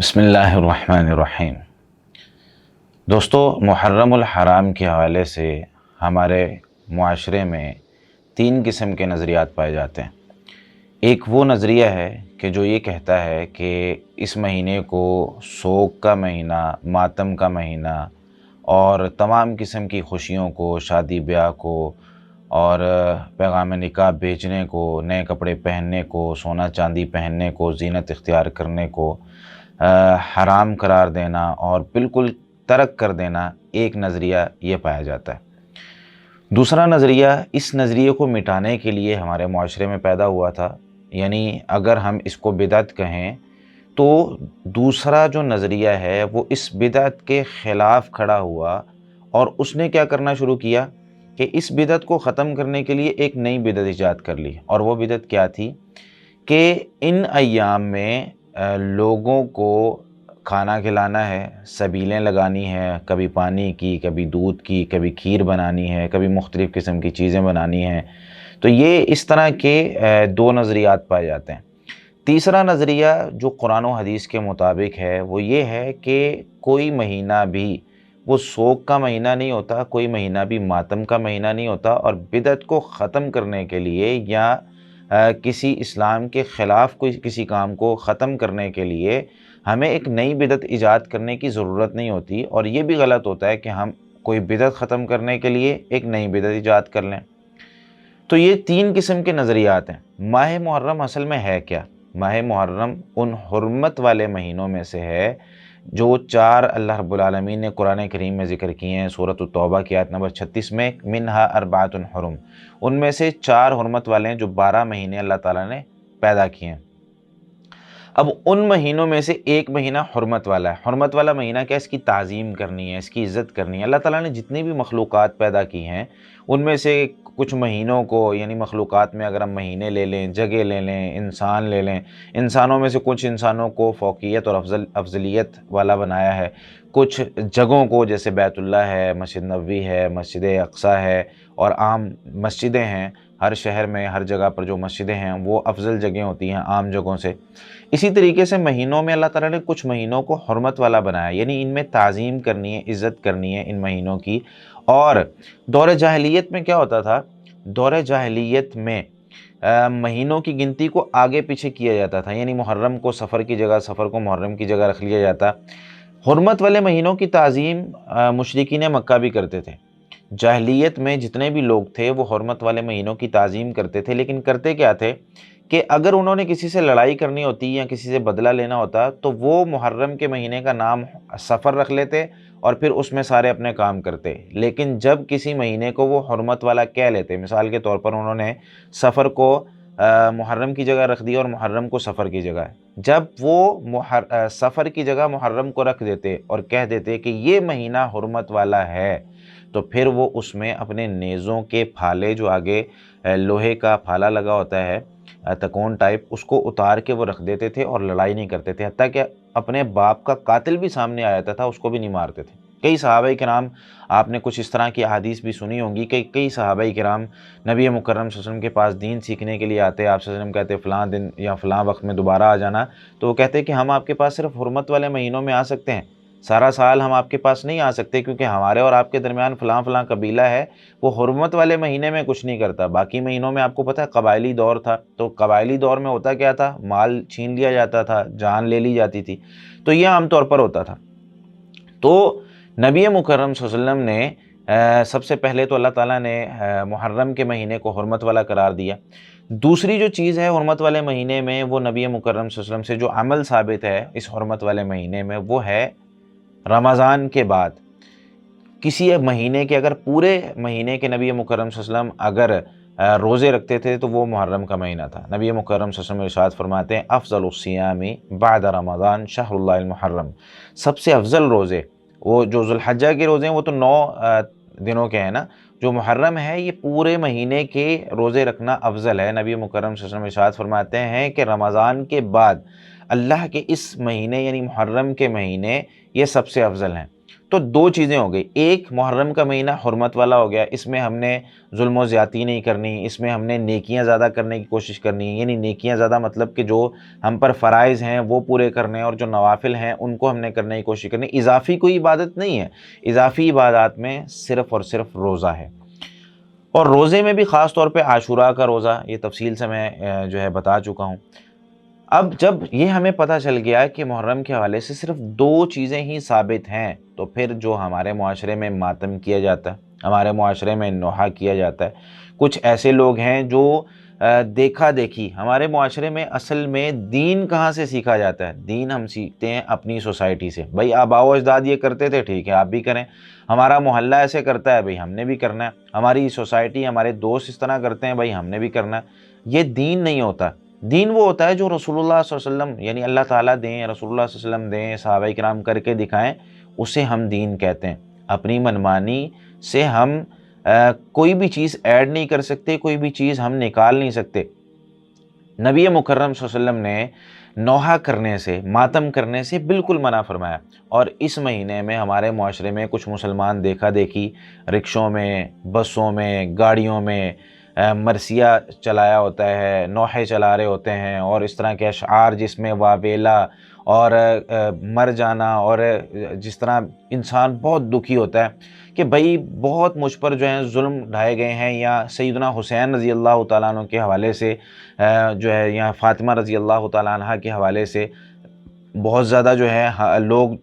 بسم اللہ الرحمن الرحیم۔ دوستو، محرم الحرام کے حوالے سے ہمارے معاشرے میں تین قسم کے نظریات پائے جاتے ہیں۔ ایک وہ نظریہ ہے کہ جو یہ کہتا ہے کہ اس مہینے کو سوگ کا مہینہ، ماتم کا مہینہ اور تمام قسم کی خوشیوں کو، شادی بیاہ کو اور پیغام نکاح بیچنے کو، نئے کپڑے پہننے کو، سونا چاندی پہننے کو، زینت اختیار کرنے کو حرام قرار دینا اور بالکل ترک کر دینا، ایک نظریہ یہ پایا جاتا ہے۔ دوسرا نظریہ اس نظریے کو مٹانے کے لیے ہمارے معاشرے میں پیدا ہوا تھا، یعنی اگر ہم اس کو بدعت کہیں تو دوسرا جو نظریہ ہے وہ اس بدعت کے خلاف کھڑا ہوا اور اس نے کیا کرنا شروع کیا کہ اس بدعت کو ختم کرنے کے لیے ایک نئی بدعت ایجاد کر لی۔ اور وہ بدعت کیا تھی کہ ان ایام میں لوگوں کو کھانا کھلانا ہے، سبیلیں لگانی ہے، کبھی پانی کی، کبھی دودھ کی، کبھی کھیر بنانی ہے، کبھی مختلف قسم کی چیزیں بنانی ہیں۔ تو یہ اس طرح کے دو نظریات پائے جاتے ہیں۔ تیسرا نظریہ جو قرآن و حدیث کے مطابق ہے وہ یہ ہے کہ کوئی مہینہ بھی وہ سوگ کا مہینہ نہیں ہوتا، کوئی مہینہ بھی ماتم کا مہینہ نہیں ہوتا، اور بدعت کو ختم کرنے کے لیے یا کسی اسلام کے خلاف کوئی کسی کام کو ختم کرنے کے لیے ہمیں ایک نئی بدعت ایجاد کرنے کی ضرورت نہیں ہوتی، اور یہ بھی غلط ہوتا ہے کہ ہم کوئی بدعت ختم کرنے کے لیے ایک نئی بدعت ایجاد کر لیں۔ تو یہ تین قسم کے نظریات ہیں۔ ماہ محرم اصل میں ہے کیا؟ ماہ محرم ان حرمت والے مہینوں میں سے ہے جو چار اللہ رب العالمین نے قرآن کریم میں ذکر کیے ہیں۔ سورۃ التوبہ کی آیت نمبر 36 میں منہا اربعۃ حرم، ان میں سے چار حرمت والے ہیں جو 12 مہینے اللہ تعالیٰ نے پیدا کیے ہیں۔ اب ان مہینوں میں سے ایک مہینہ حرمت والا ہے۔ حرمت والا مہینہ کیا؟ اس کی تعظیم کرنی ہے، اس کی عزت کرنی ہے۔ اللہ تعالیٰ نے جتنی بھی مخلوقات پیدا کی ہیں ان میں سے کچھ مہینوں کو، یعنی مخلوقات میں اگر ہم مہینے لے لیں، جگہ لے لیں، انسان لے لیں، انسانوں میں سے کچھ انسانوں کو فوقیت اور افضلیت والا بنایا ہے، کچھ جگہوں کو جیسے بیت اللہ ہے، مسجد نبوی ہے، مسجد اقصیٰ ہے اور عام مسجدیں ہیں۔ ہر شہر میں ہر جگہ پر جو مسجدیں ہیں وہ افضل جگہیں ہوتی ہیں عام جگہوں سے۔ اسی طریقے سے مہینوں میں اللہ تعالیٰ نے کچھ مہینوں کو حرمت والا بنایا، یعنی ان میں تعظیم کرنی ہے، عزت کرنی ہے ان مہینوں کی۔ اور دور جاہلیت میں کیا ہوتا تھا؟ دور جاہلیت میں مہینوں کی گنتی کو آگے پیچھے کیا جاتا تھا، یعنی محرم کو صفر کی جگہ، صفر کو محرم کی جگہ رکھ لیا جاتا۔ حرمت والے مہینوں کی تعظیم مشرکین مکہ بھی کرتے تھے۔ جاہلیت میں جتنے بھی لوگ تھے وہ حرمت والے مہینوں کی تعظیم کرتے تھے، لیکن کرتے کیا تھے کہ اگر انہوں نے کسی سے لڑائی کرنی ہوتی یا کسی سے بدلہ لینا ہوتا تو وہ محرم کے مہینے کا نام صفر رکھ لیتے اور پھر اس میں سارے اپنے کام کرتے۔ لیکن جب کسی مہینے کو وہ حرمت والا کہہ لیتے، مثال کے طور پر انہوں نے صفر کو محرم کی جگہ رکھ دیا اور محرم کو صفر کی جگہ، جب وہ صفر کی جگہ محرم کو رکھ دیتے اور کہہ دیتے کہ یہ مہینہ حرمت والا ہے، تو پھر وہ اس میں اپنے نیزوں کے پھالے، جو آگے لوہے کا پھالا لگا ہوتا ہے تکون ٹائپ، اس کو اتار کے وہ رکھ دیتے تھے اور لڑائی نہیں کرتے تھے، حتیٰ کہ اپنے باپ کا قاتل بھی سامنے آ جاتا تھا اس کو بھی نہیں مارتے تھے۔ کئی صحابہ کرام، آپ نے کچھ اس طرح کی احادیث بھی سنی ہوں گی کہ کئی صحابہ کرام نبی مکرم صلی اللہ علیہ وسلم کے پاس دین سیکھنے کے لیے آتے، آپ صلی اللہ علیہ وسلم کہتے فلاں دن یا فلاں وقت میں دوبارہ آ جانا، تو وہ کہتے کہ ہم آپ کے پاس صرف حرمت والے مہینوں میں آ سکتے ہیں، سارا سال ہم آپ کے پاس نہیں آ سکتے، کیونکہ ہمارے اور آپ کے درمیان فلاں فلاں قبیلہ ہے، وہ حرمت والے مہینے میں کچھ نہیں کرتا، باقی مہینوں میں آپ کو پتہ ہے قبائلی دور تھا، تو قبائلی دور میں ہوتا کیا تھا؟ مال چھین لیا جاتا تھا، جان لے لی جاتی تھی، تو یہ عام طور پر ہوتا تھا۔ تو نبی مکرم صلی اللہ علیہ وسلم نے سب سے پہلے تو اللہ تعالیٰ نے محرم کے مہینے کو حرمت والا قرار دیا۔ دوسری جو چیز ہے حرمت والے مہینے میں، وہ نبی مکرم صلی اللہ علیہ وسلم سے جو عمل ثابت ہے اس حرمت والے مہینے میں، وہ ہے رمضان کے بعد کسی مہینے کے، اگر پورے مہینے کے نبی مکرم صلی اللہ علیہ وسلم اگر روزے رکھتے تھے تو وہ محرم کا مہینہ تھا۔ نبی مکرم صلی اللہ علیہ وسلم ارشاد فرماتے ہیں افضل الصیام بعد رمضان شہر اللہ المحرم، سب سے افضل روزے وہ جو ذوالحجہ کے روزے ہیں وہ تو 9 دنوں کے ہیں نا، جو محرم ہے یہ پورے مہینے کے روزے رکھنا افضل ہے۔ نبی مکرم صلی اللہ علیہ وسلم ارشاد فرماتے ہیں کہ رمضان کے بعد اللہ کے اس مہینے یعنی محرم کے مہینے یہ سب سے افضل ہیں۔ تو دو چیزیں ہو گئی، ایک محرم کا مہینہ حرمت والا ہو گیا، اس میں ہم نے ظلم و زیادتی نہیں کرنی، اس میں ہم نے نیکیاں زیادہ کرنے کی کوشش کرنی، یعنی نیکیاں زیادہ مطلب کہ جو ہم پر فرائض ہیں وہ پورے کرنے، اور جو نوافل ہیں ان کو ہم نے کرنے کی کوشش کرنی، اضافی کوئی عبادت نہیں ہے۔ اضافی عبادات میں صرف اور صرف روزہ ہے، اور روزے میں بھی خاص طور پہ عاشوراء کا روزہ، یہ تفصیل سے میں جو ہے بتا چکا ہوں۔ اب جب یہ ہمیں پتہ چل گیا کہ محرم کے حوالے سے صرف دو چیزیں ہی ثابت ہیں، تو پھر جو ہمارے معاشرے میں ماتم کیا جاتا ہے، ہمارے معاشرے میں نوحہ کیا جاتا ہے، کچھ ایسے لوگ ہیں جو دیکھا دیکھی، ہمارے معاشرے میں اصل میں دین کہاں سے سیکھا جاتا ہے؟ دین ہم سیکھتے ہیں اپنی سوسائٹی سے، بھائی آباء و اجداد یہ کرتے تھے، ٹھیک ہے آپ بھی کریں، ہمارا محلہ ایسے کرتا ہے، بھائی ہم نے بھی کرنا ہے، ہماری سوسائٹی، ہمارے دوست اس طرح کرتے ہیں، بھائی ہم نے بھی کرنا ہے۔ یہ دین نہیں ہوتا۔ دین وہ ہوتا ہے جو رسول اللہ صلی اللہ علیہ وسلم، یعنی اللہ تعالیٰ دیں، رسول اللہ صلی اللہ علیہ وسلم دیں، صحابہ کرام کر کے دکھائیں، اسے ہم دین کہتے ہیں۔ اپنی منمانی سے ہم کوئی بھی چیز ایڈ نہیں کر سکتے، کوئی بھی چیز ہم نکال نہیں سکتے۔ نبی مکرم صلی اللہ علیہ وسلم نے نوحہ کرنے سے، ماتم کرنے سے بالکل منع فرمایا، اور اس مہینے میں ہمارے معاشرے میں کچھ مسلمان دیکھا دیکھی رکشوں میں، بسوں میں، گاڑیوں میں مرثیہ چلایا ہوتا ہے، نوحے چلا رہے ہوتے ہیں، اور اس طرح کے اشعار جس میں واویلا اور مر جانا، اور جس طرح انسان بہت دکھی ہوتا ہے کہ بھائی بہت مجھ پر جو ہیں ظلم ڈھائے گئے ہیں، یا سیدنا حسین رضی اللہ تعالیٰ عنہ کے حوالے سے جو ہے، یا فاطمہ رضی اللہ تعالیٰ عنہ کے حوالے سے بہت زیادہ جو ہے لوگ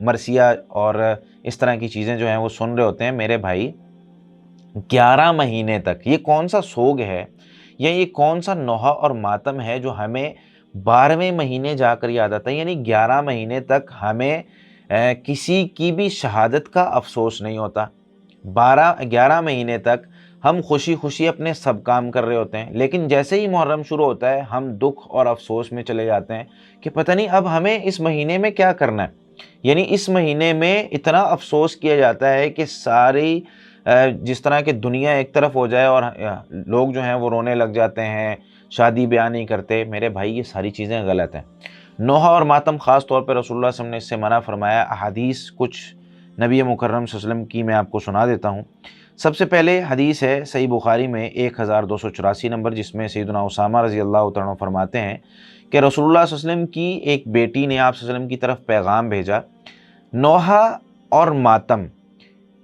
مرثیہ اور اس طرح کی چیزیں جو ہیں وہ سن رہے ہوتے ہیں۔ میرے بھائی 11 مہینے تک یہ کون سا سوگ ہے، یا یہ کون سا نوحہ اور ماتم ہے جو ہمیں 12ویں مہینے جا کر یاد آتا ہے؟ یعنی 11 مہینے تک ہمیں کسی کی بھی شہادت کا افسوس نہیں ہوتا۔ 11 مہینے تک ہم خوشی خوشی اپنے سب کام کر رہے ہوتے ہیں، لیکن جیسے ہی محرم شروع ہوتا ہے ہم دکھ اور افسوس میں چلے جاتے ہیں کہ پتہ نہیں اب ہمیں اس مہینے میں کیا کرنا ہے۔ یعنی اس مہینے میں اتنا افسوس کیا جاتا ہے کہ ساری جس طرح کہ دنیا ایک طرف ہو جائے اور لوگ جو ہیں وہ رونے لگ جاتے ہیں، شادی بیاہ نہیں کرتے۔ میرے بھائی یہ ساری چیزیں غلط ہیں۔ نوحہ اور ماتم خاص طور پہ رسول اللہ صلی اللہ علیہ وسلم نے اس سے منع فرمایا۔ احادیث کچھ نبی مکرم صلی اللہ علیہ وسلم کی میں آپ کو سنا دیتا ہوں۔ سب سے پہلے حدیث ہے صحیح بخاری میں 1284 نمبر، جس میں سیدنا اسامہ رضی اللہ تعالیٰ عنہ فرماتے ہیں کہ رسول اللہ صلی اللہ علیہ وسلم کی ایک بیٹی نے آپ صلی اللہ علیہ وسلم کی طرف پیغام بھیجا، نوحہ اور ماتم،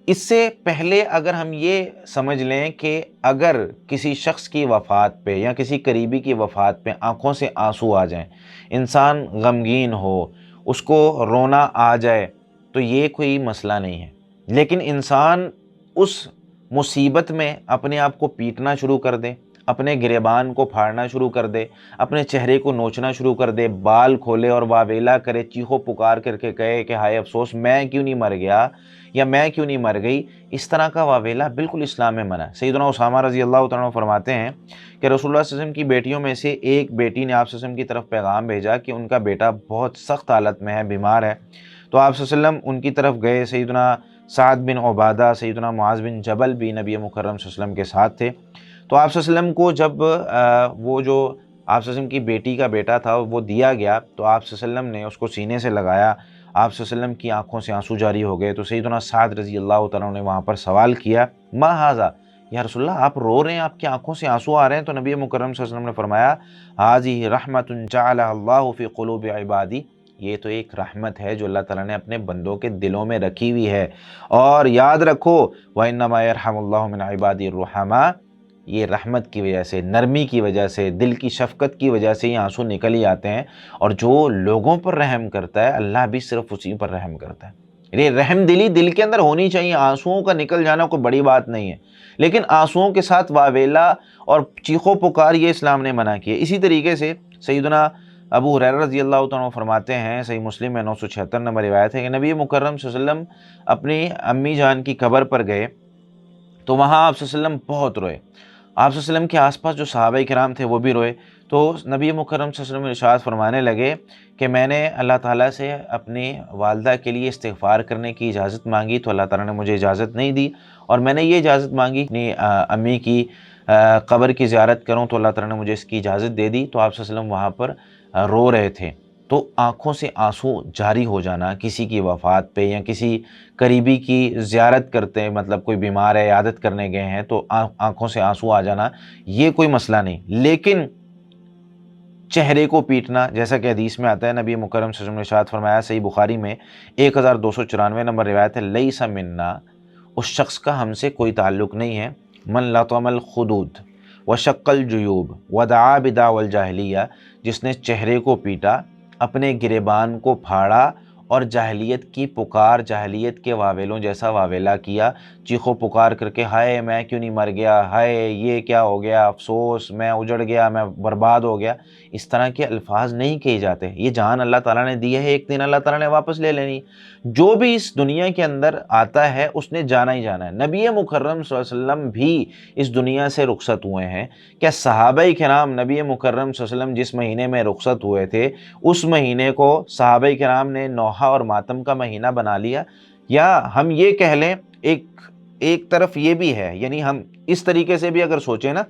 اس سے پہلے اگر ہم یہ سمجھ لیں کہ اگر کسی شخص کی وفات پہ یا کسی قریبی کی وفات پہ آنکھوں سے آنسو آ جائیں، انسان غمگین ہو، اس کو رونا آ جائے، تو یہ کوئی مسئلہ نہیں ہے۔ لیکن انسان اس مصیبت میں اپنے آپ کو پیٹنا شروع کر دے، اپنے گریبان کو پھاڑنا شروع کر دے، اپنے چہرے کو نوچنا شروع کر دے، بال کھولے اور واویلا کرے، چیخو پکار کر کے کہے کہ ہائے افسوس، میں کیوں نہیں مر گیا یا میں کیوں نہیں مر گئی، اس طرح کا واویلا بالکل اسلام میں منع ہے۔ سیدنا اسامہ رضی اللہ تعالیٰ عنہ فرماتے ہیں کہ رسول اللہ صلی اللہ علیہ وسلم کی بیٹیوں میں سے ایک بیٹی نے آپ صلی اللہ علیہ وسلم کی طرف پیغام بھیجا کہ ان کا بیٹا بہت سخت حالت میں ہے، بیمار ہے۔ تو آپ صلی اللہ علیہ وسلم ان کی طرف گئے۔ سیدنا سعد بن عبادہ، سیدنا معاذ بن جبل بھی نبی مکرم صلی اللہ علیہ وسلم کے ساتھ تھے۔ تو آپ صلی اللہ علیہ وسلم کو جب وہ جو آپ صلی اللہ علیہ وسلم کی بیٹی کا بیٹا تھا وہ دیا گیا، تو آپ صلی اللہ علیہ وسلم نے اس کو سینے سے لگایا، آپ صلی اللہ علیہ وسلم کی آنکھوں سے آنسو جاری ہو گئے۔ تو سیدنا سعد رضی اللہ تعالیٰ نے وہاں پر سوال کیا، ما ھذا، یا رسول اللہ آپ رو رہے ہیں، آپ کی آنکھوں سے آنسو آ رہے ہیں؟ تو نبی مکرم صلی اللہ علیہ وسلم نے فرمایا، ھذہ رحمۃ جعلھا اللہ فی قلوب عبادی، یہ تو ایک رحمت ہے جو اللہ تعالیٰ نے اپنے بندوں کے دلوں میں رکھی ہوئی ہے، اور یاد رکھو وَإِنَّمَا يَرْحَمُ اللَّهُ مِنْ عِبَادِهِ الرُّحَمَاء، یہ رحمت کی وجہ سے، نرمی کی وجہ سے، دل کی شفقت کی وجہ سے یہ آنسو نکل ہی آتے ہیں، اور جو لوگوں پر رحم کرتا ہے اللہ بھی صرف اسی پر رحم کرتا ہے۔ یہ رحم دلی دل کے اندر ہونی چاہیے، آنسوؤں کا نکل جانا کوئی بڑی بات نہیں ہے، لیکن آنسوؤں کے ساتھ واویلا اور چیخو پکار یہ اسلام نے منع کیا۔ اسی طریقے سے سیدنا ابو ہریرہ رضی اللہ تعالیٰ عنہ فرماتے ہیں، صحیح مسلم میں 976 نمبر روایت ہے کہ نبی مکرم صلی اللہ علیہ وسلم اپنی امی جان کی قبر پر گئے، تو وہاں آپ صلی اللہ علیہ وسلم بہت روئے۔ آپ صلی اللہ علیہ وسلم کے آس پاس جو صحابہ کرام تھے وہ بھی روئے۔ تو نبی مکرم صلی اللہ علیہ وسلم ارشاد فرمانے لگے کہ میں نے اللہ تعالیٰ سے اپنی والدہ کے لیے استغفار کرنے کی اجازت مانگی، تو اللہ تعالیٰ نے مجھے اجازت نہیں دی، اور میں نے یہ اجازت مانگی اپنی امی کی قبر کی زیارت کروں، تو اللہ تعالیٰ نے مجھے اس کی اجازت دے دی۔ تو آپ صلی اللہ علیہ وسلم وہاں پر رو رہے تھے۔ تو آنکھوں سے آنسو جاری ہو جانا کسی کی وفات پہ یا کسی قریبی کی زیارت کرتے ہیں، مطلب کوئی بیمار ہے عیادت کرنے گئے ہیں تو آنکھوں سے آنسو آ جانا، یہ کوئی مسئلہ نہیں۔ لیکن چہرے کو پیٹنا، جیسا کہ حدیث میں آتا ہے، نبی مکرم صلی اللہ علیہ وسلم نے ارشاد فرمایا، صحیح بخاری میں 1294 نمبر روایت ہے، لیس منا، اس شخص کا ہم سے کوئی تعلق نہیں ہے، من لطم الخدود وشق الجیوب ودعا بدعوى الجاہلیہ، جس نے چہرے کو پیٹا، اپنے گریبان کو پھاڑا اور جاہلیت کی پکار، جاہلیت کے واویلوں جیسا واویلہ کیا، چیخو پکار کر کے ہائے میں کیوں نہیں مر گیا، ہائے یہ کیا ہو گیا، افسوس میں اجڑ گیا، میں برباد ہو گیا، اس طرح کے الفاظ نہیں کہے جاتے۔ یہ جان اللہ تعالیٰ نے دی ہے، ایک دن اللہ تعالیٰ نے واپس لے لینی۔ جو بھی اس دنیا کے اندر آتا ہے اس نے جانا ہی جانا ہے۔ نبی مکرم صلی اللہ علیہ وسلم بھی اس دنیا سے رخصت ہوئے ہیں۔ کیا صحابہ کرام نبی مکرم صلی اللہ علیہ وسلم جس مہینے میں رخصت ہوئے تھے اس مہینے کو صحابہ کرام نے نوحہ اور ماتم کا مہینہ بنا لیا؟ یا ہم یہ کہہ لیں، ایک طرف یہ بھی ہے، یعنی ہم اس طریقے سے بھی اگر سوچیں نا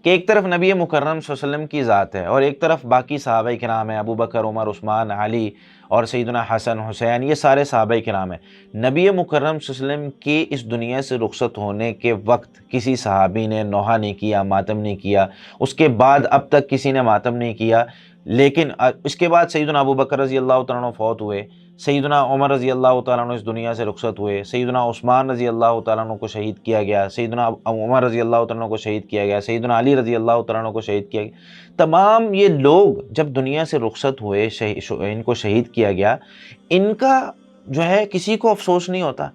کہ ایک طرف نبی مکرم صلی اللہ علیہ وسلم کی ذات ہے اور ایک طرف باقی صحابہ کرام ہیں، ابو بکر، عمر، عثمان، علی اور سیدنا حسن، حسین، یہ سارے صحابہ کرام ہیں۔ نبی مکرم صلی اللہ علیہ وسلم کے اس دنیا سے رخصت ہونے کے وقت کسی صحابی نے نوحہ نہیں کیا، ماتم نہیں کیا، اس کے بعد اب تک کسی نے ماتم نہیں کیا۔ لیکن اس کے بعد سیدنا ابو بکر رضی اللہ تعالیٰ عنہ فوت ہوئے، سیدنا عمر رضی اللہ تعالیٰ عنہ اس دنیا سے رخصت ہوئے، سیدنا عثمان رضی اللہ تعالیٰ عنہ کو شہید کیا گیا، سیدنا عمر رضی اللہ تعالیٰ عنہ کو شہید کیا گیا، سیدنا علی رضی اللہ تعالیٰ عنہ کو شہید کیا گیا۔ تمام یہ لوگ جب دنیا سے رخصت ہوئے، ان کو شہید کیا گیا، ان کا جو ہے کسی کو افسوس نہیں ہوتا،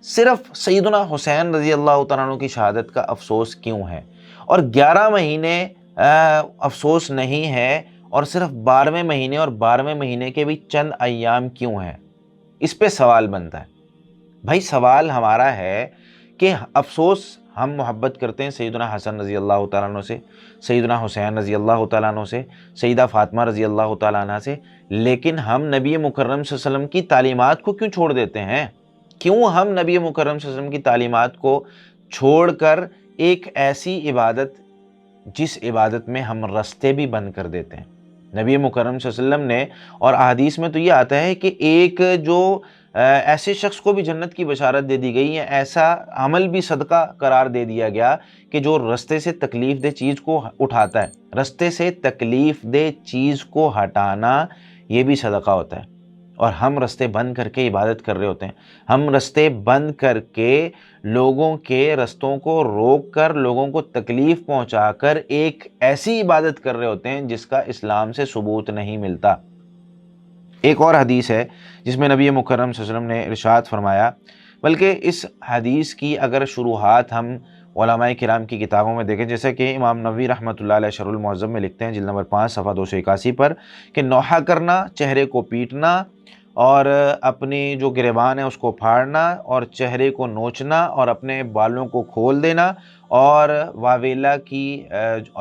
صرف سیدنا حسین رضی اللہ تعالیٰ عنہ کی شہادت کا افسوس کیوں ہے؟ اور 11 مہینے افسوس نہیں ہے، اور صرف 12ویں مہینے اور 12ویں مہینے کے بھی چند ایام کیوں ہیں؟ اس پہ سوال بنتا ہے۔ بھائی سوال ہمارا ہے کہ افسوس، ہم محبت کرتے ہیں سیدنا حسن رضی اللہ تعالیٰ عنہ سے، سیدنا حسین رضی اللہ تعالیٰ عنہ سے، سیدہ فاطمہ رضی اللہ تعالیٰ عنہ سے، لیکن ہم نبی مکرم صلی اللہ علیہ وسلم کی تعلیمات کو کیوں چھوڑ دیتے ہیں؟ کیوں ہم نبی مکرم صلی اللہ علیہ وسلم کی تعلیمات کو چھوڑ کر ایک ایسی عبادت جس عبادت میں ہم رستے بھی بند کر دیتے ہیں؟ نبی مکرم صلی اللہ علیہ وسلم نے، اور احادیث میں تو یہ آتا ہے کہ ایک جو ایسے شخص کو بھی جنت کی بشارت دے دی گئی ہے، ایسا عمل بھی صدقہ قرار دے دیا گیا کہ جو رستے سے تکلیف دہ چیز کو اٹھاتا ہے، رستے سے تکلیف دہ چیز کو ہٹانا یہ بھی صدقہ ہوتا ہے۔ اور ہم رستے بند کر کے عبادت کر رہے ہوتے ہیں، ہم رستے بند کر کے لوگوں کے رستوں کو روک کر، لوگوں کو تکلیف پہنچا کر ایک ایسی عبادت کر رہے ہوتے ہیں جس کا اسلام سے ثبوت نہیں ملتا۔ ایک اور حدیث ہے جس میں نبی مکرم صلی اللہ علیہ وسلم نے ارشاد فرمایا، بلکہ اس حدیث کی اگر شروحات ہم علماء کرام کی کتابوں میں دیکھیں، جیسے کہ امام نووی رحمۃ اللہ علیہ شرح المہذب میں لکھتے ہیں، جلد نمبر 5 صفحہ 281 پر، کہ نوحہ کرنا، چہرے کو پیٹنا اور اپنی جو گریبان ہے اس کو پھاڑنا اور چہرے کو نوچنا اور اپنے بالوں کو کھول دینا اور واویلا کی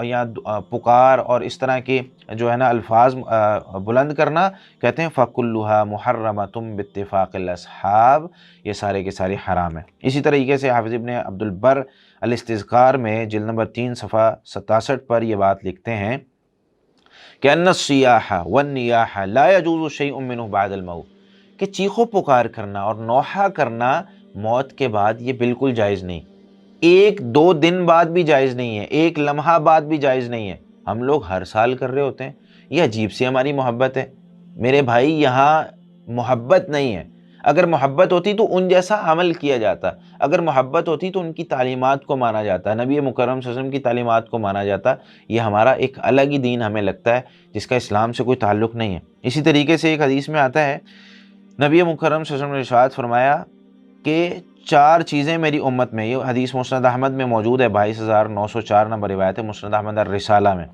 یا پکار اور اس طرح کے جو ہے نا الفاظ بلند کرنا، کہتے ہیں فَكُلُّهَا مُحَرَّمَةٌ بِاتِّفَاقِ الْأَصْحَابِ، یہ سارے کے سارے حرام ہیں۔ اسی طریقے سے حافظ ابن عبد البر الاستذکار میں جلد نمبر 3 صفحہ 67 پر یہ بات لکھتے ہیں کہ ان الصیاح والنیاح لا یجوز شیء منہ بعد الموت، کہ چیخو پکار کرنا اور نوحہ کرنا موت کے بعد یہ بالکل جائز نہیں، 1-2 دن بعد بھی جائز نہیں ہے، 1 لمحہ بعد بھی جائز نہیں ہے، ہم لوگ ہر سال کر رہے ہوتے ہیں۔ یہ عجیب سی ہماری محبت ہے میرے بھائی، یہاں محبت نہیں ہے۔ اگر محبت ہوتی تو ان جیسا عمل کیا جاتا، اگر محبت ہوتی تو ان کی تعلیمات کو مانا جاتا، نبی مکرم صلی اللہ علیہ وسلم کی تعلیمات کو مانا جاتا۔ یہ ہمارا ایک الگ ہی دین ہمیں لگتا ہے جس کا اسلام سے کوئی تعلق نہیں ہے۔ اسی طریقے سے ایک حدیث میں آتا ہے، نبی مکرم صلی اللہ علیہ وسلم نے ارشاد فرمایا کہ 4 چیزیں میری امت میں، یہ حدیث مسند احمد میں موجود ہے، 22904 نمبر روایت ہے مسند احمد الرسالہ میں،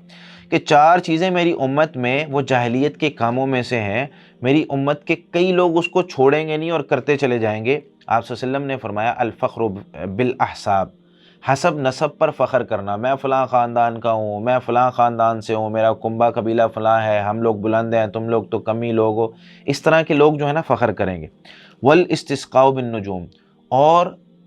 کہ 4 چیزیں میری امت میں وہ جاہلیت کے کاموں میں سے ہیں، میری امت کے کئی لوگ اس کو چھوڑیں گے نہیں اور کرتے چلے جائیں گے۔ آپ صلی اللہ علیہ وسلم نے فرمایا الفخر بالاحساب، حسب نسب پر فخر کرنا، میں فلاں خاندان کا ہوں، میں فلاں خاندان سے ہوں، میرا کنبہ قبیلہ فلاں ہے، ہم لوگ بلند ہیں، تم لوگ تو کمی لوگ ہو، اس طرح کے لوگ جو ہے نا فخر کریں گے۔ والاستسقاء بالنجوم، اور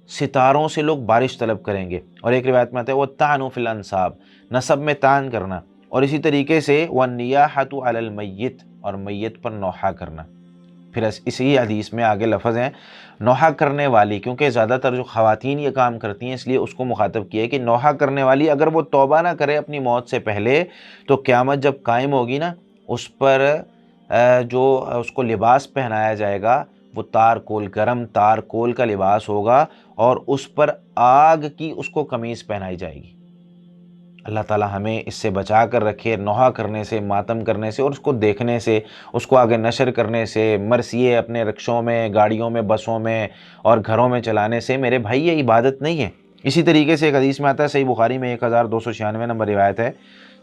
ستاروں سے لوگ بارش طلب کریں گے۔ اور ایک روایت میں آتا ہے والطعن فی الانساب، نسب میں طعن کرنا، اور اسی طریقے سے والنیاحۃ علی المیت، اور میت پر نوحہ کرنا۔ پھر اسی حدیث میں آگے لفظ ہیں نوحہ کرنے والی، کیونکہ زیادہ تر جو خواتین یہ کام کرتی ہیں اس لیے اس کو مخاطب کیا ہے کہ نوحہ کرنے والی اگر وہ توبہ نہ کرے اپنی موت سے پہلے تو قیامت جب قائم ہوگی نا، اس پر جو اس کو لباس پہنایا جائے گا وہ تارکول، گرم تارکول کا لباس ہوگا، اور اس پر آگ کی اس کو قمیص پہنائی جائے گی۔ اللہ تعالی ہمیں اس سے بچا کر رکھے، نوحہ کرنے سے، ماتم کرنے سے، اور اس کو دیکھنے سے، اس کو آگے نشر کرنے سے، مرثیے اپنے رکشوں میں، گاڑیوں میں، بسوں میں اور گھروں میں چلانے سے۔ میرے بھائی یہ عبادت نہیں ہے۔ اسی طریقے سے ایک حدیث میں آتا ہے، صحیح بخاری میں 1296 نمبر روایت ہے،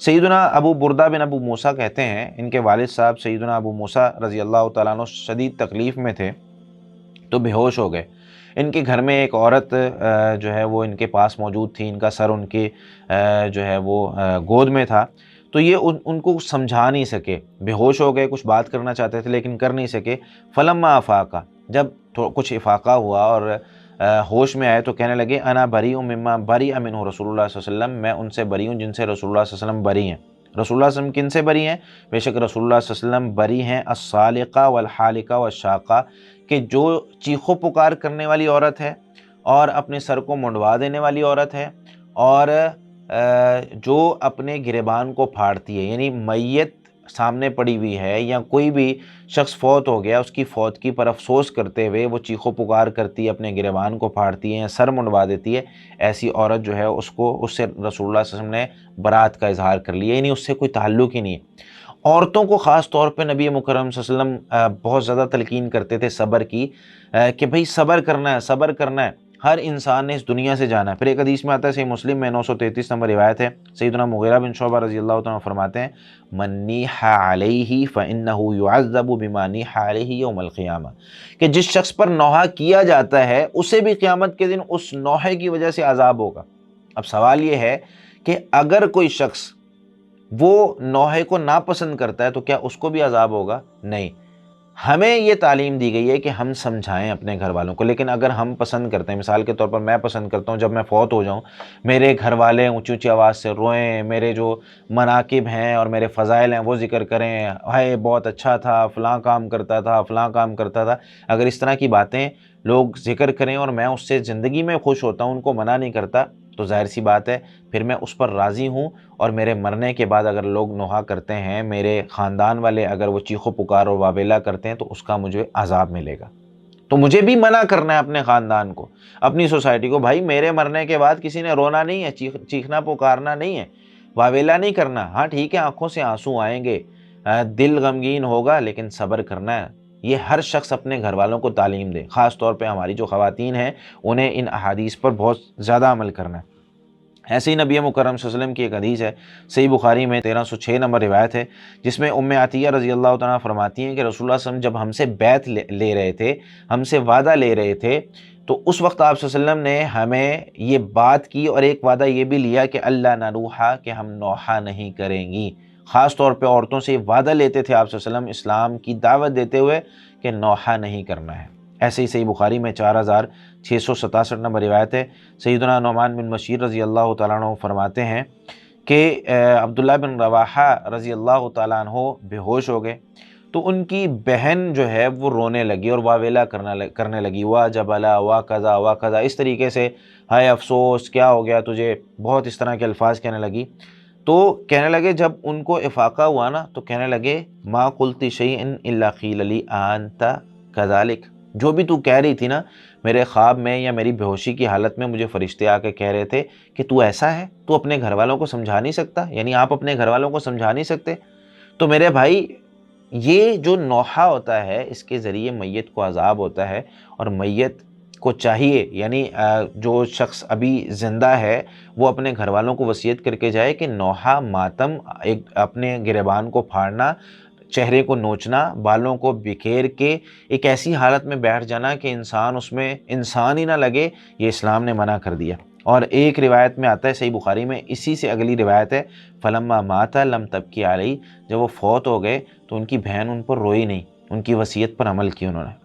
سیدنا ابو بردہ بن ابو موسیٰ کہتے ہیں ان کے والد صاحب سیدنا ابو موسیٰ رضی اللہ تعالیٰ عنہ شدید تکلیف میں تھے تو بے ہوش ہو گئے۔ ان کے گھر میں ایک عورت جو ہے وہ ان کے پاس موجود تھی، ان کا سر ان کی جو ہے وہ گود میں تھا، تو یہ ان کو سمجھا نہیں سکے، بے ہوش ہو گئے، کچھ بات کرنا چاہتے تھے لیکن کر نہیں سکے۔ فلما افاقہ، جب کچھ افاقہ ہوا اور ہوش میں آئے تو کہنے لگے انا بریء مما برئ منہ رسول اللہ صلی اللہ علیہ وسلم، میں ان سے بری ہوں جن سے رسول اللہ صلی اللہ علیہ وسلم بری ہیں۔ رسول اللہ صلی اللہ علیہ وسلم کن سے بری ہیں؟ بے شک رسول اللہ صلی اللہ علیہ وسلم بری ہیں الصالقہ والحالقہ والشاقہ، کہ جو چیخو پکار کرنے والی عورت ہے اور اپنے سر کو منڈوا دینے والی عورت ہے، اور جو اپنے گریبان کو پھاڑتی ہے، یعنی میت سامنے پڑی ہوئی ہے یا کوئی بھی شخص فوت ہو گیا، اس کی فوتگی پر افسوس کرتے ہوئے وہ چیخو پکار کرتی ہے، اپنے گریبان کو پھاڑتی ہے یا سر منڈوا دیتی ہے، ایسی عورت جو ہے اس سے رسول اللہ صلی اللہ علیہ وسلم نے برات کا اظہار کر لیا، یعنی اس سے کوئی تعلق ہی نہیں ہے۔ عورتوں کو خاص طور پہ نبی مکرم صلی اللہ علیہ وسلم بہت زیادہ تلقین کرتے تھے صبر کی، کہ بھئی صبر کرنا ہے، صبر کرنا ہے، ہر انسان نے اس دنیا سے جانا ہے۔ پھر ایک حدیث میں آتا ہے، صحیح مسلم میں 933 نمبر روایت ہے، سیدنا مغیرہ بن شعبہ رضی اللہ عنہ فرماتے ہیں من نیح علیہ فإنہ یعذب بما نیح علیہ یوم القیامہ، کہ جس شخص پر نوحہ کیا جاتا ہے اسے بھی قیامت کے دن اس نوحے کی وجہ سے عذاب ہوگا۔ اب سوال یہ ہے کہ اگر کوئی شخص وہ نوحے کو ناپسند کرتا ہے تو کیا اس کو بھی عذاب ہوگا؟ نہیں۔ ہمیں یہ تعلیم دی گئی ہے کہ ہم سمجھائیں اپنے گھر والوں کو، لیکن اگر ہم پسند کرتے ہیں، مثال کے طور پر میں پسند کرتا ہوں جب میں فوت ہو جاؤں میرے گھر والے اونچی اونچی آواز سے روئیں، میرے جو مناقب ہیں اور میرے فضائل ہیں وہ ذکر کریں، ہائے بہت اچھا تھا، فلاں کام کرتا تھا، فلاں کام کرتا تھا، اگر اس طرح کی باتیں لوگ ذکر کریں اور میں اس سے زندگی میں خوش ہوتا ہوں، ان کو منع نہیں کرتا، تو ظاہر سی بات ہے پھر میں اس پر راضی ہوں، اور میرے مرنے کے بعد اگر لوگ نوحہ کرتے ہیں، میرے خاندان والے اگر وہ چیخو پکار اور واویلا کرتے ہیں تو اس کا مجھے عذاب ملے گا۔ تو مجھے بھی منع کرنا ہے اپنے خاندان کو، اپنی سوسائٹی کو، بھائی میرے مرنے کے بعد کسی نے رونا نہیں ہے، چیخنا پکارنا نہیں ہے، واویلا نہیں کرنا۔ ہاں ٹھیک ہے، آنکھوں سے آنسو آئیں گے، دل غمگین ہوگا، لیکن صبر کرنا ہے۔ یہ ہر شخص اپنے گھر والوں کو تعلیم دے، خاص طور پہ ہماری جو خواتین ہیں انہیں ان احادیث پر بہت زیادہ عمل کرنا ہے۔ ایسے ہی نبی مکرم صلی اللہ علیہ وسلم کی ایک حدیث ہے، صحیح بخاری میں 1306 نمبر روایت ہے، جس میں ام عطیہ رضی اللہ تعالیٰ فرماتی ہیں کہ رسول اللہ صلی اللہ علیہ وسلم جب ہم سے بیعت لے رہے تھے، ہم سے وعدہ لے رہے تھے، تو اس وقت آپ صلی اللہ علیہ وسلم نے ہمیں یہ بات کی اور ایک وعدہ یہ بھی لیا کہ اللہ نروحا، کہ ہم نوحہ نہیں کریں گی۔ خاص طور پہ عورتوں سے یہ وعدہ لیتے تھے آپ صلی اللہ علیہ وسلم اسلام کی دعوت دیتے ہوئے کہ نوحہ نہیں کرنا ہے۔ ایسے ہی صحیح بخاری میں 4667 نمبر روایت ہے، سیدنا نعمان بن بشیر رضی اللہ تعالیٰ عنہ فرماتے ہیں کہ عبداللہ بن رواحہ رضی اللہ تعالیٰ عنہ بے ہوش ہو گئے، تو ان کی بہن جو ہے وہ رونے لگی اور واویلا کرنے لگی، وا جبلا وا قضا وا قضا، اس طریقے سے ہائے افسوس کیا ہو گیا تجھے، بہت اس طرح کے الفاظ کہنے لگی۔ تو کہنے لگے جب ان کو افاقہ ہوا نا تو کہنے لگے ما قلت شیئا الا قیل لی انت کذالک، جو بھی تو کہہ رہی تھی نا میرے خواب میں یا میری بے ہوشی کی حالت میں مجھے فرشتے آ کے کہہ رہے تھے کہ تو ایسا ہے، تو اپنے گھر والوں کو سمجھا نہیں سکتا، یعنی آپ اپنے گھر والوں کو سمجھا نہیں سکتے۔ تو میرے بھائی یہ جو نوحہ ہوتا ہے اس کے ذریعے میت کو عذاب ہوتا ہے، اور میت کو چاہیے، یعنی جو شخص ابھی زندہ ہے وہ اپنے گھر والوں کو وصیت کر کے جائے کہ نوحہ ماتم، اپنے گریبان کو پھاڑنا، چہرے کو نوچنا، بالوں کو بکھیر کے ایک ایسی حالت میں بیٹھ جانا کہ انسان اس میں انسان ہی نہ لگے، یہ اسلام نے منع کر دیا۔ اور ایک روایت میں آتا ہے صحیح بخاری میں، اسی سے اگلی روایت ہے فلما مات لم تبکی علیہ، جب وہ فوت ہو گئے تو ان کی بہن ان پر روئی نہیں، ان کی وصیت پر عمل کی انہوں نے۔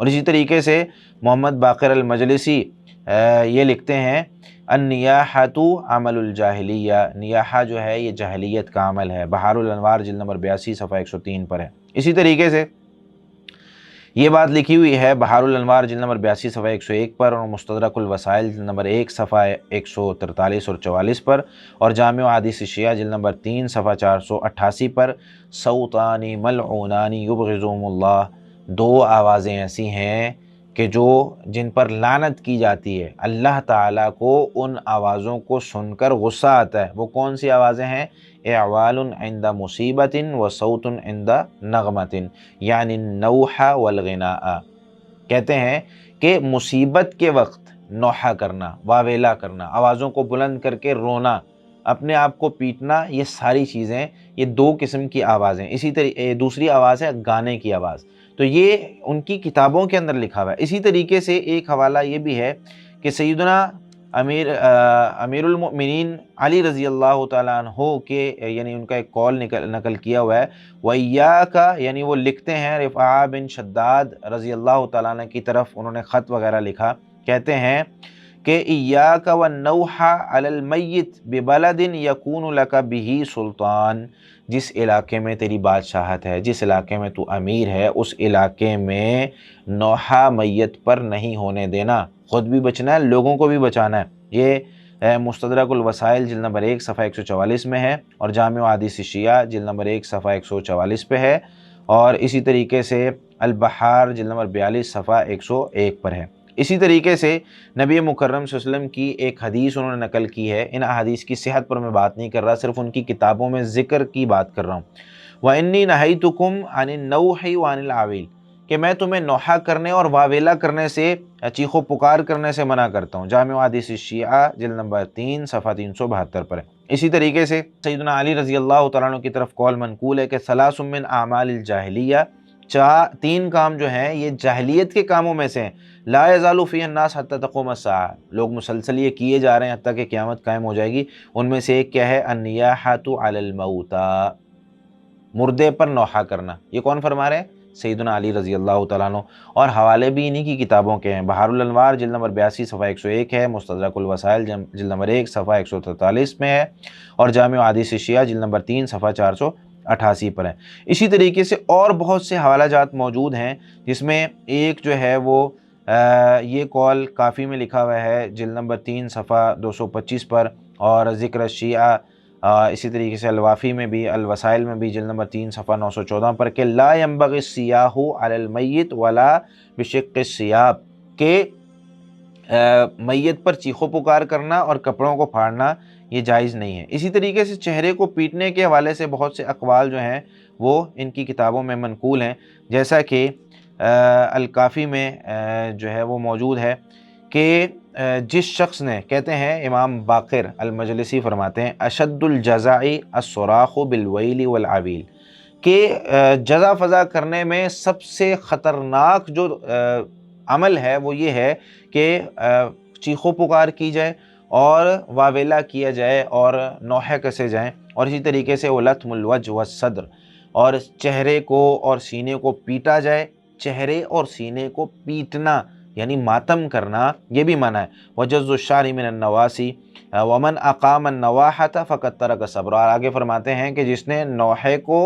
اور اسی طریقے سے محمد باقر المجلسی یہ لکھتے ہیں النیاحۃ عمل الجاہلیہ، نیاحہ جو ہے یہ جاہلیت کا عمل ہے، بحار الانوار جلد نمبر 82 صفحہ 103 پر ہے۔ اسی طریقے سے یہ بات لکھی ہوئی ہے بحار الانوار جلد نمبر 82 صفحہ 101 پر، اور مستدرک الوسائل جلد نمبر 1 صفحہ 143 اور 44 پر، اور جامع احادیث الشیعہ جلد نمبر 3 صفحہ 488 پر، صوتان ملعونان یبغضهم اللہ، دو آوازیں ایسی ہیں کہ جن پر لعنت کی جاتی ہے، اللہ تعالیٰ کو ان آوازوں کو سن کر غصہ آتا ہے۔ وہ کون سی آوازیں ہیں؟ اعوال عند مصیبت و صوت عند نغمت، یعنی النوح والغناء۔ کہتے ہیں کہ مصیبت کے وقت نوحہ کرنا، واویلا کرنا، آوازوں کو بلند کر کے رونا، اپنے آپ کو پیٹنا، یہ ساری چیزیں، یہ دو قسم کی آوازیں۔ اسی طریقے دوسری آواز ہے گانے کی آواز، تو یہ ان کی کتابوں کے اندر لکھا ہوا ہے۔ اسی طریقے سے ایک حوالہ یہ بھی ہے کہ سیدنا امیر المؤمنین علی رضی اللہ تعالیٰ عنہ کے یعنی ان کا ایک قول نقل کیا ہوا ہے، وَإِيَّاكَ، یعنی وہ لکھتے ہیں رفاعہ بن شداد رضی اللہ تعالیٰ عنہ کی طرف، انہوں نے خط وغیرہ لکھا، کہتے ہیں کہ إِيَّاكَ وَالنَّوْحَ عَلَى الْمَيِّتِ بِبَلَدٍ يَكُونُ لَكَ بِهِ سُلْطَان، جس علاقے میں تیری بادشاہت ہے، جس علاقے میں تو امیر ہے، اس علاقے میں نوحہ میت پر نہیں ہونے دینا، خود بھی بچنا ہے، لوگوں کو بھی بچانا ہے۔ یہ مستدرک الوسائل جلد نمبر 1 صفحہ 144 میں ہے، اور جامع احادیث الشیعہ جلد نمبر 1 صفحہ 144 پہ ہے، اور اسی طریقے سے البحار جلد نمبر 42 صفحہ 101 پر ہے۔ اسی طریقے سے نبی مکرم صلی اللہ علیہ وسلم کی ایک حدیث انہوں نے نقل کی ہے، ان احادیث کی صحت پر میں بات نہیں کر رہا، صرف ان کی کتابوں میں ذکر کی بات کر رہا ہوں۔ وَإِنِّي نَهَيْتُكُمْ عَنِ النَّوْحِ وَعَنِ الْعَوِيلِ، کہ میں تمہیں نوحہ کرنے اور واویلا کرنے سے، چیخ و پکار کرنے سے منع کرتا ہوں۔ جامع احادیث الشیعہ جلد نمبر 3 صفحہ 372 پر ہے۔ اسی طریقے سے سیدنا علی رضی اللہ تعالیٰ عنہ کی طرف قول منقول ہے کہ ثلاث من اعمال الجاہلیہ، تین کام جو ہیں یہ جاہلیت کے کاموں میں سے ہیں، لا یزال فیہ الناس حتی تقوم الساعہ، لوگ مسلسل یہ کیے جا رہے ہیں حتیٰ کہ قیامت قائم ہو جائے گی۔ ان میں سے ایک کیا ہے؟ النیاحۃ علی الموتیٰ، مردے پر نوحہ کرنا۔ یہ کون فرما رہے ہیں؟ سیدنا علی رضی اللہ تعالیٰ عنہ، اور حوالے بھی انہی کی کتابوں کے ہیں۔ بحار الانوار جلد نمبر 82 صفحہ 101 ہے، مستدرک الوسائل جلد نمبر 1 صفحہ 143 میں ہے، اور جامع احادیث الشیعہ جلد نمبر 3 صفحہ 488 پر ہے۔ اسی طریقے سے اور بہت سے حوالہ جات موجود ہیں، جس میں ایک جو ہے وہ یہ قول کافی میں لکھا ہوا ہے جلد نمبر 3 صفحہ 225 پر، اور ذکر الشیعہ اسی طریقے سے الوافی میں بھی، الوسائل میں بھی جلد نمبر 3 صفحہ 914 پر، کہ لا ينبغي الصیاح علی المیت ولا بشق الثیاب، کہ میت پر چیخو پکار کرنا اور کپڑوں کو پھاڑنا یہ جائز نہیں ہے۔ اسی طریقے سے چہرے کو پیٹنے کے حوالے سے بہت سے اقوال جو ہیں وہ ان کی کتابوں میں منقول ہیں، جیسا کہ الکافی میں جو ہے وہ موجود ہے کہ جس شخص نے، کہتے ہیں امام باقر المجلسی فرماتے ہیں، اشد الجزاء الصراخ بالویل والعویل، کہ جزا فضا کرنے میں سب سے خطرناک جو عمل ہے وہ یہ ہے کہ چیخ و پکار کی جائے اور واویلا کیا جائے اور نوحے کسے جائیں، اور اسی طریقے سے ولطم الوجہ والصدر، اور چہرے کو اور سینے کو پیٹا جائے۔ چہرے اور سینے کو پیٹنا یعنی ماتم کرنا، یہ بھی منع ہے۔ وجز الشعر من النواسی ومن اقام النواحۃ فقد ترک الصبر، اور آگے فرماتے ہیں کہ جس نے نوحے کو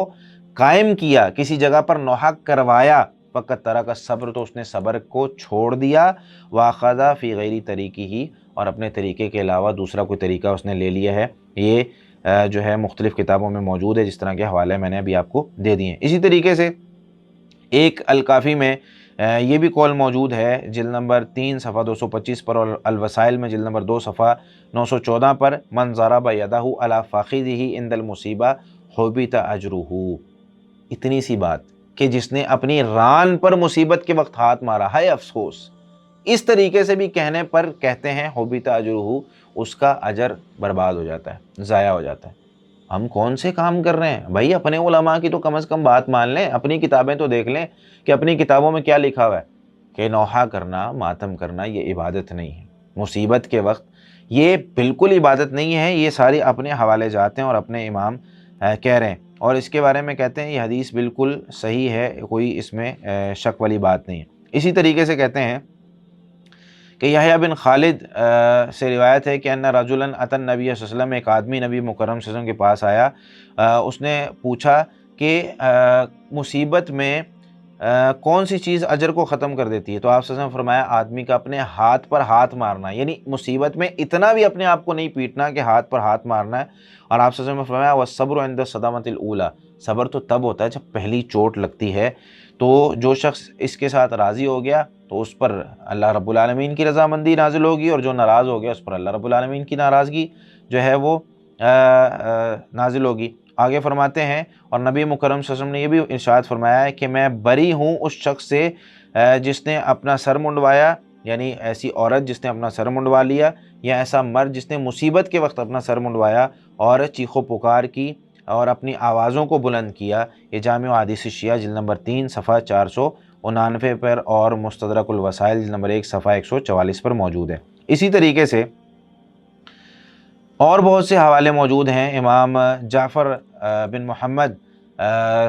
قائم کیا، کسی جگہ پر نوحہ کروایا، فقد ترک الصبر، تو اس نے صبر کو چھوڑ دیا، واخذ فی غیر طریقہ، اور اپنے طریقے کے علاوہ دوسرا کوئی طریقہ اس نے لے لیا ہے۔ یہ جو ہے مختلف کتابوں میں موجود ہے، جس طرح کے حوالے میں نے ابھی آپ کو دے دیے ہیں۔ اسی طریقے سے ایک الکافی میں یہ بھی قول موجود ہے جلد نمبر 3 صفحہ 225 پر، اور الوسائل میں جلد نمبر 2 صفحہ 914 پر، من ضرب یدہ علی فخذہ عند المصیبہ حبط اجرہ، اتنی سی بات کہ جس نے اپنی ران پر مصیبت کے وقت ہاتھ مارا، ہے افسوس، اس طریقے سے بھی کہنے پر کہتے ہیں حبط اجرہ، اس کا اجر برباد ہو جاتا ہے، ضائع ہو جاتا ہے۔ ہم کون سے کام کر رہے ہیں بھائی؟ اپنے علماء کی تو کم از کم بات مان لیں، اپنی کتابیں تو دیکھ لیں کہ اپنی کتابوں میں کیا لکھا ہوا ہے کہ نوحہ کرنا، ماتم کرنا یہ عبادت نہیں ہے مصیبت کے وقت، یہ بالکل عبادت نہیں ہے، یہ ساری اپنے حوالے جاتے ہیں اور اپنے امام کہہ رہے ہیں، اور اس کے بارے میں کہتے ہیں یہ حدیث بالکل صحیح ہے، کوئی اس میں شک والی بات نہیں ہے۔ اسی طریقے سے کہتے ہیں کہ یحییٰ بن خالد سے روایت ہے کہ ان رجلا اتی النبی صلی اللہ علیہ وسلم، ایک آدمی نبی مکرم صلی اللہ علیہ وسلم کے پاس آیا، اس نے پوچھا کہ مصیبت میں کون سی چیز اجر کو ختم کر دیتی ہے؟ تو آپ صلی اللہ علیہ وسلم نے فرمایا آدمی کا اپنے ہاتھ پر ہاتھ مارنا، یعنی مصیبت میں اتنا بھی اپنے آپ کو نہیں پیٹنا کہ ہاتھ پر ہاتھ مارنا ہے۔ اور آپ صلی اللہ علیہ وسلم نے فرمایا والصبر عند الصدمۃ الاولیٰ، صبر تو تب ہوتا ہے جب پہلی چوٹ لگتی ہے۔ تو جو شخص اس کے ساتھ راضی ہو گیا تو اس پر اللہ رب العالمین کی رضامندی نازل ہوگی، اور جو ناراض ہو گیا اس پر اللہ رب العالمین کی ناراضگی جو ہے وہ نازل ہوگی۔ آگے فرماتے ہیں اور نبی مکرم صلی اللہ علیہ وسلم نے یہ بھی ارشاد فرمایا ہے کہ میں بری ہوں اس شخص سے جس نے اپنا سر منڈوایا، یعنی ایسی عورت جس نے اپنا سر منڈوا لیا، یا ایسا مرد جس نے مصیبت کے وقت اپنا سر منڈوایا اور چیخ و پکار کی اور اپنی آوازوں کو بلند کیا۔ یہ جامع احادیث الشیعہ جلد نمبر 3 صفحہ 499 پر اور مستدرک الوسائل جلد نمبر 1 صفحہ 144 پر موجود ہے۔ اسی طریقے سے اور بہت سے حوالے موجود ہیں۔ امام جعفر بن محمد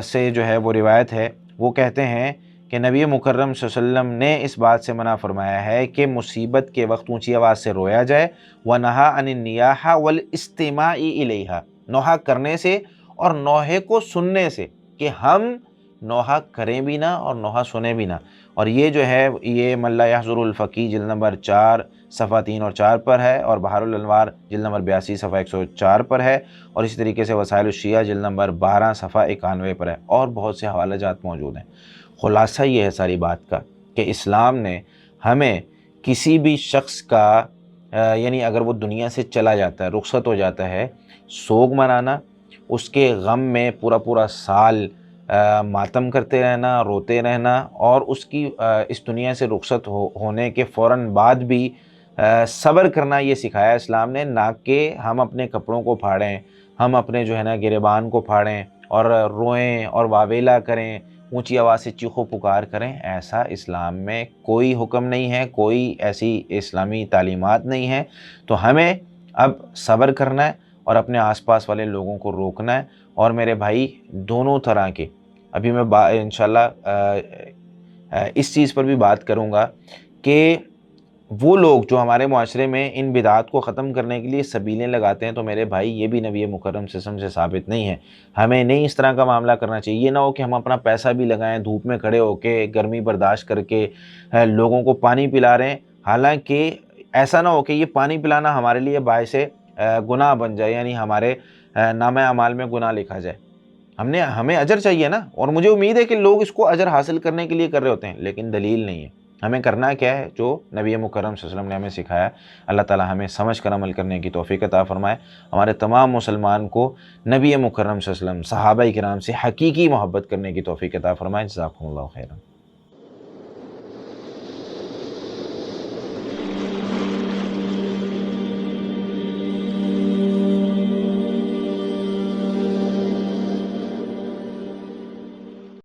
سے جو ہے وہ روایت ہے، وہ کہتے ہیں کہ نبی مکرم صلی اللہ علیہ وسلم نے اس بات سے منع فرمایا ہے کہ مصیبت کے وقت اونچی آواز سے رویا جائے، وَنَہَا عَنِ النِّيَاحَةِ وَالِاسْتِمَاعِ إِلَيْهَا، نوحہ کرنے سے اور نوحے کو سننے سے، کہ ہم نوحہ کریں بھی نہ اور نوحہ سنیں بھی نہ۔ اور یہ جو ہے یہ من لا یحضر الفقی جلد نمبر 4 صفحہ 3 اور 4 پر ہے، اور بحر الانوار جلد نمبر 82 صفحہ 104 پر ہے، اور اسی طریقے سے وسائل الشیعہ جلد نمبر 12 صفحہ 91 پر ہے، اور بہت سے حوالہ جات موجود ہیں۔ خلاصہ یہ ہے ساری بات کا کہ اسلام نے ہمیں کسی بھی شخص کا یعنی اگر وہ دنیا سے چلا جاتا ہے، رخصت ہو جاتا ہے، سوگ منانا، اس کے غم میں پورا پورا سال ماتم کرتے رہنا، روتے رہنا، اور اس کی اس دنیا سے رخصت ہونے کے فوراً بعد بھی صبر کرنا، یہ سکھایا اسلام نے، نہ کہ ہم اپنے کپڑوں کو پھاڑیں، ہم اپنے جو ہے نا گریبان کو پھاڑیں اور روئیں اور واویلا کریں، اونچی آواز سے چیخ و پکار کریں۔ ایسا اسلام میں کوئی حکم نہیں ہے، کوئی ایسی اسلامی تعلیمات نہیں ہیں۔ تو ہمیں اب صبر کرنا ہے اور اپنے آس پاس والے لوگوں کو روکنا ہے۔ اور میرے بھائی دونوں طرح کے، ابھی میں انشاءاللہ اس چیز پر بھی بات کروں گا کہ وہ لوگ جو ہمارے معاشرے میں ان بدعات کو ختم کرنے کے لیے سبیلیں لگاتے ہیں، تو میرے بھائی یہ بھی نبی مکرم صلی اللہ علیہ وسلم سے ثابت نہیں ہے۔ ہمیں نہیں اس طرح کا معاملہ کرنا چاہیے۔ یہ نہ ہو کہ ہم اپنا پیسہ بھی لگائیں، دھوپ میں کھڑے ہو کے گرمی برداشت کر کے لوگوں کو پانی پلا رہے ہیں، حالانکہ ایسا نہ ہو کہ یہ پانی پلانا ہمارے لیے باعث گناہ بن جائے، یعنی ہمارے نامہ اعمال میں گناہ لکھا جائے۔ ہمیں اجر چاہیے نا، اور مجھے امید ہے کہ لوگ اس کو اجر حاصل کرنے کے لیے کر رہے ہوتے ہیں، لیکن دلیل نہیں ہے۔ ہمیں کرنا کیا ہے جو نبی مکرم صلی اللہ علیہ وسلم نے ہمیں سکھایا۔ اللہ تعالی ہمیں سمجھ کر عمل کرنے کی توفیق عطا فرمائے۔ ہمارے تمام مسلمان کو نبی مکرم صلی اللہ علیہ وسلم، صحابہ کرام سے حقیقی محبت کرنے کی توفیق عطا فرمائے۔ جزاکم اللہ خیرا۔